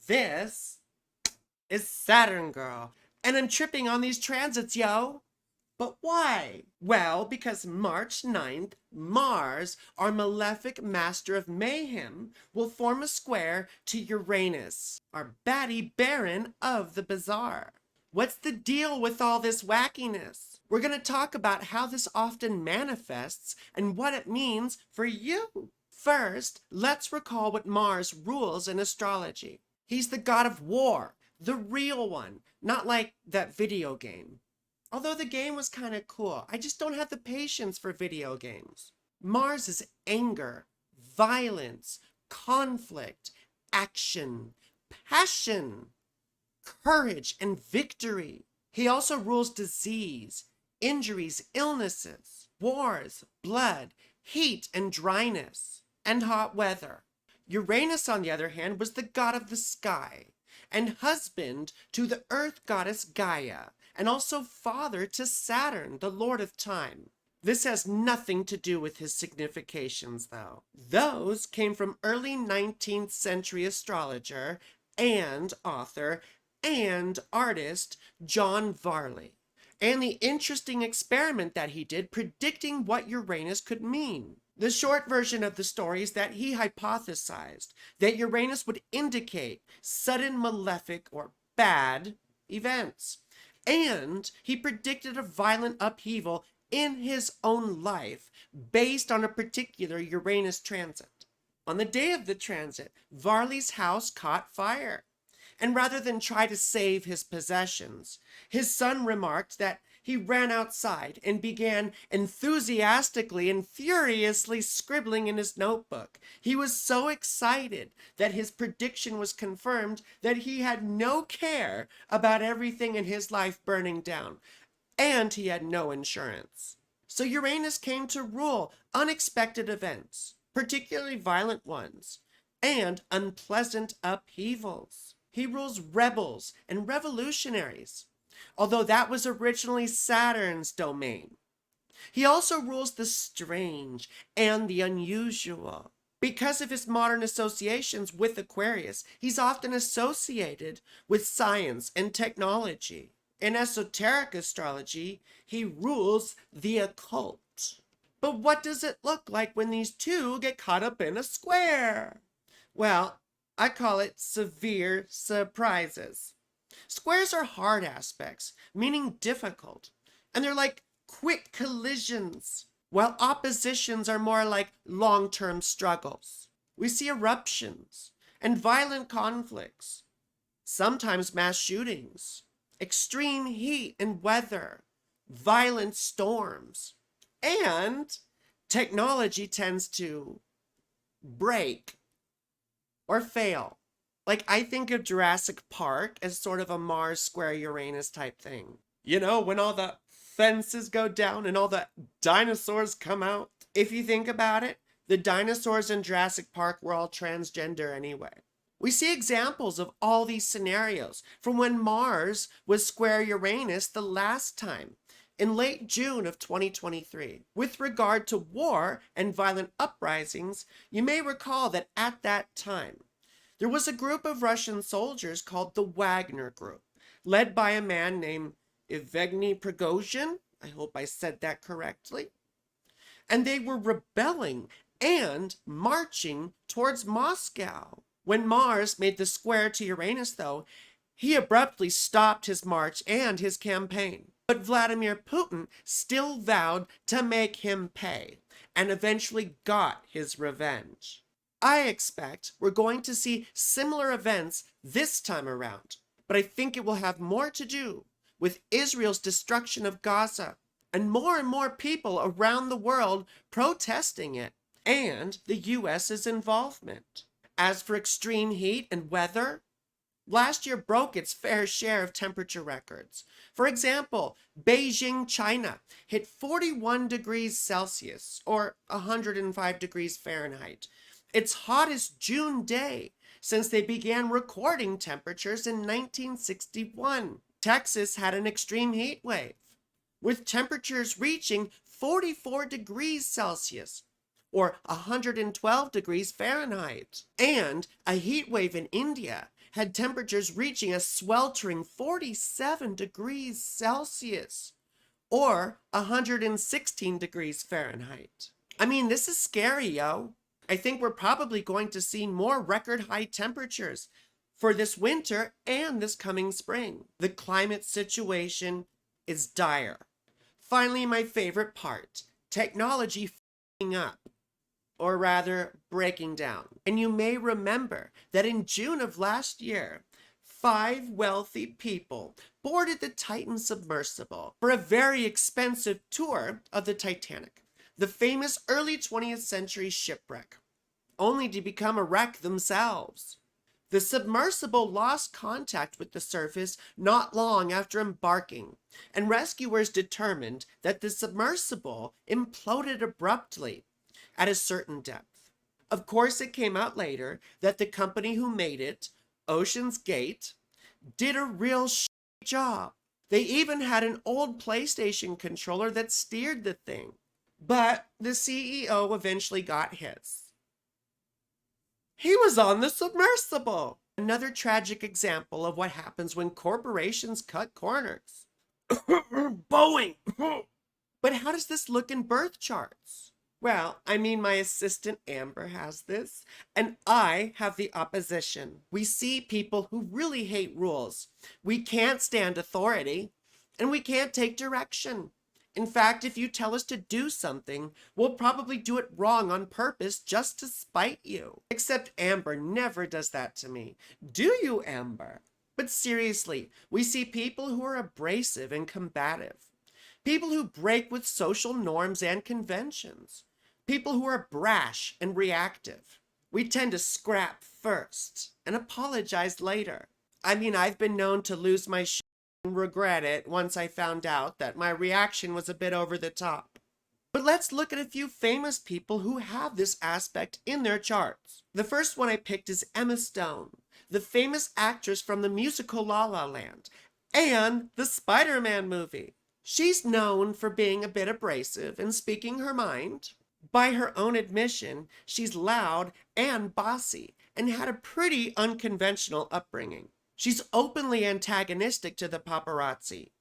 This is Saturn, girl. And I'm tripping on these transits, yo. But why? Well, because March 9th, Mars, our malefic master of mayhem, will form a square to Uranus, our batty baron of the bizarre. What's the deal with all this wackiness? We're going to talk about how this often manifests and what it means for you. First, let's recall what Mars rules in astrology. He's the god of war, the real one, not like that video game. Although the game was kind of cool, I just don't have the patience for video games. Mars is anger, violence, conflict, action, passion, courage, and victory. He also rules disease, injuries, illnesses, wars, blood, heat and dryness, and hot weather. Uranus, on the other hand, was the god of the sky, and husband to the earth goddess Gaia, and also father to Saturn, the lord of time. This has nothing to do with his significations, though. Those came from early 19th century astrologer and author and artist John Varley, and the interesting experiment that he did predicting what Uranus could mean. The short version of the story is that he hypothesized that Uranus would indicate sudden malefic or bad events, and he predicted a violent upheaval in his own life based on a particular Uranus transit. On the day of the transit, Varley's house caught fire, and rather than try to save his possessions, his son remarked that he ran outside and began enthusiastically and furiously scribbling in his notebook. He was so excited that his prediction was confirmed that he had no care about everything in his life burning down, and he had no insurance. So Uranus came to rule unexpected events, particularly violent ones, and unpleasant upheavals. He rules rebels and revolutionaries, although that was originally Saturn's domain. He also rules the strange and the unusual. Because of his modern associations with Aquarius, he's often associated with science and technology. In esoteric astrology, he rules the occult. But what does it look like when these two get caught up in a square? Well, I call it severe surprises. Squares are hard aspects, meaning difficult, and they're like quick collisions, while oppositions are more like long-term struggles. We see eruptions and violent conflicts, sometimes mass shootings, extreme heat and weather, violent storms, and technology tends to break or fail. Like, I think of Jurassic Park as sort of a Mars square Uranus type thing. You know, when all the fences go down and all the dinosaurs come out. If you think about it, the dinosaurs in Jurassic Park were all transgender anyway. We see examples of all these scenarios from when Mars was square Uranus the last time, in late June of 2023. With regard to war and violent uprisings, you may recall that at that time, there was a group of Russian soldiers called the Wagner Group, led by a man named Evgeny Prigozhin. I hope I said that correctly. And they were rebelling and marching towards Moscow. When Mars made the square to Uranus, though, he abruptly stopped his march and his campaign. But Vladimir Putin still vowed to make him pay, and eventually got his revenge. I expect we're going to see similar events this time around, but I think it will have more to do with Israel's destruction of Gaza, and more people around the world protesting it, and the US's involvement. As for extreme heat and weather, last year broke its fair share of temperature records. For example, Beijing, China hit 41 degrees Celsius, or 105 degrees Fahrenheit, its hottest June day since they began recording temperatures in 1961. Texas had an extreme heat wave, with temperatures reaching 44 degrees Celsius, or 112 degrees Fahrenheit. And a heat wave in India had temperatures reaching a sweltering 47 degrees Celsius, or 116 degrees Fahrenheit. I mean, this is scary, yo. I think we're probably going to see more record high temperatures for this winter and this coming spring. The climate situation is dire. Finally, my favorite part, technology f***ing up, or rather breaking down. And you may remember that in June of last year, 5 wealthy people boarded the Titan submersible for a very expensive tour of the Titanic, the famous early 20th century shipwreck, only to become a wreck themselves. The submersible lost contact with the surface not long after embarking, and rescuers determined that the submersible imploded abruptly at a certain depth. Of course, it came out later that the company who made it, Ocean's Gate, did a real job. They even had an old PlayStation controller that steered the thing. But the CEO eventually got his. He was on the submersible. Another tragic example of what happens when corporations cut corners. Boeing! But how does this look in birth charts? Well, I mean, my assistant Amber has this, and I have the opposition. We see people who really hate rules. We can't stand authority, and we can't take direction. In fact, if you tell us to do something, we'll probably do it wrong on purpose just to spite you. Except Amber never does that to me. Do you, Amber? But seriously, we see people who are abrasive and combative. People who break with social norms and conventions. People who are brash and reactive. We tend to scrap first and apologize later. I mean, I've been known to lose my shit and regret it once I found out that my reaction was a bit over the top. But let's look at a few famous people who have this aspect in their charts. The first one I picked is Emma Stone, the famous actress from the musical La La Land and the Spider-Man movie. She's known for being a bit abrasive and speaking her mind. By her own admission, she's loud and bossy and had a pretty unconventional upbringing. She's openly antagonistic to the paparazzi.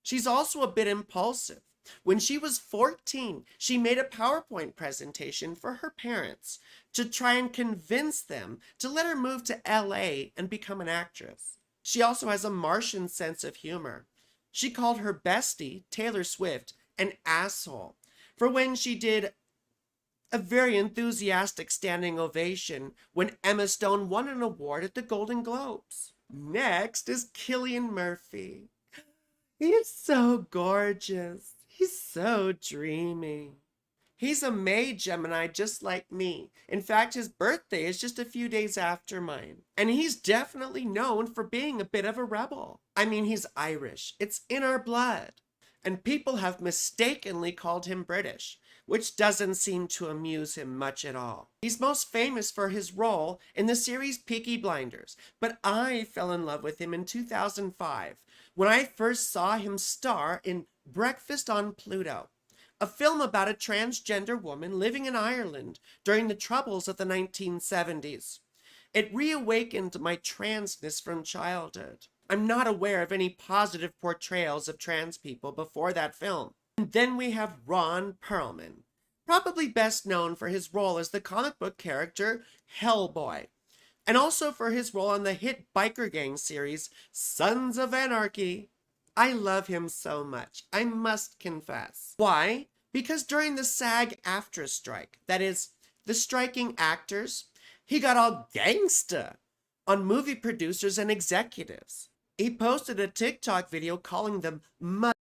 She's also a bit impulsive. When she was 14, she made a PowerPoint presentation for her parents to try and convince them to let her move to LA and become an actress. She also has a Martian sense of humor. She called her bestie, Taylor Swift, an asshole for when she did a very enthusiastic standing ovation when Emma Stone won an award at the Golden Globes. Next is Cillian Murphy. He is so gorgeous. He's so dreamy. He's a May Gemini just like me. In fact, his birthday is just a few days after mine. And he's definitely known for being a bit of a rebel. I mean, he's Irish. It's in our blood. And people have mistakenly called him British, which doesn't seem to amuse him much at all. He's most famous for his role in the series Peaky Blinders, but I fell in love with him in 2005 when I first saw him star in Breakfast on Pluto, a film about a transgender woman living in Ireland during the troubles of the 1970s. It reawakened my transness from childhood. I'm not aware of any positive portrayals of trans people before that film. And then we have Ron Perlman, probably best known for his role as the comic book character Hellboy, and also for his role on the hit biker gang series Sons of Anarchy. I love him so much, I must confess. Why? Because during the SAG-AFTRA strike, that is, the striking actors, he got all gangsta on movie producers and executives. He posted a TikTok video calling them mothers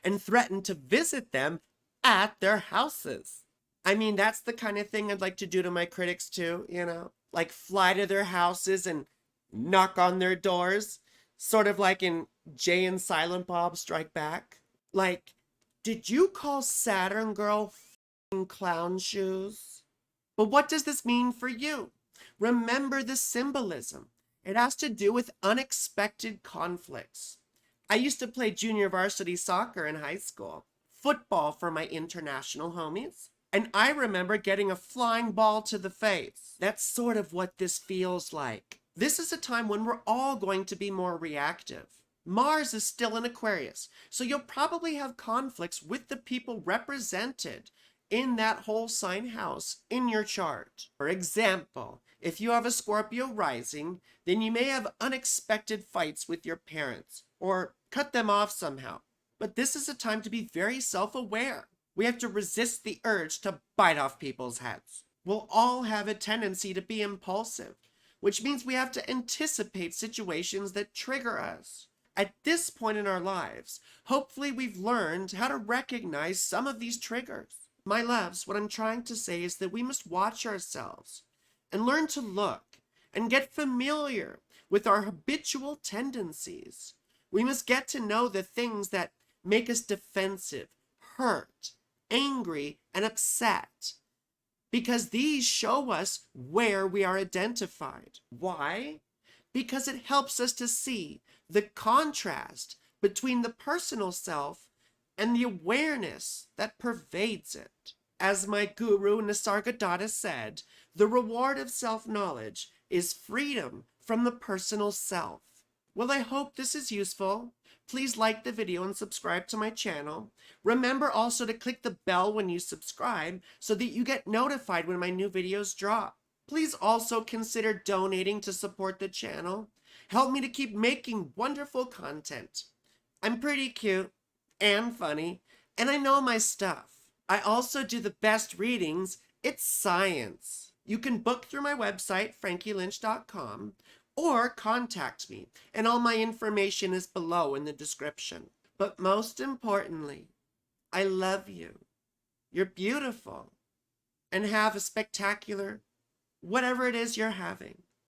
and threatened to visit them at their houses. I mean, that's the kind of thing I'd like to do to my critics too, you know? Like fly to their houses and knock on their doors, sort of like in Jay and Silent Bob Strike Back. Like, did you call Saturn girl f***ing clown shoes? But what does this mean for you? Remember the symbolism. It has to do with unexpected conflicts. I used to play junior varsity soccer in high school, football for my international homies, And I remember getting a flying ball to the face. That's sort of what this feels like. This is a time when we're all going to be more reactive. Mars is still in Aquarius, so you'll probably have conflicts with the people represented in that whole sign house in your chart. For example, if you have a Scorpio rising, then you may have unexpected fights with your parents or cut them off somehow. But this is a time to be very self-aware. We have to resist the urge to bite off people's heads. We'll all have a tendency to be impulsive, which means we have to anticipate situations that trigger us. At this point in our lives, hopefully we've learned how to recognize some of these triggers. My loves, what I'm trying to say is that we must watch ourselves and learn to look and get familiar with our habitual tendencies. We must get to know the things that make us defensive, hurt, angry, and upset, because these show us where we are identified. Why? Because it helps us to see the contrast between the personal self and the awareness that pervades it. As my guru Nisargadatta said, the reward of self-knowledge is freedom from the personal self. Well, I hope this is useful. Please like the video and subscribe to my channel. Remember also to click the bell when you subscribe so that you get notified when my new videos drop. Please also consider donating to support the channel. Help me to keep making wonderful content. I'm pretty cute and funny, and I know my stuff. I also do the best readings. It's science. You can book through my website, frankielynch.com, or contact me, and all my information is below in the description. But most importantly, I love you. You're beautiful, and have a spectacular whatever it is you're having.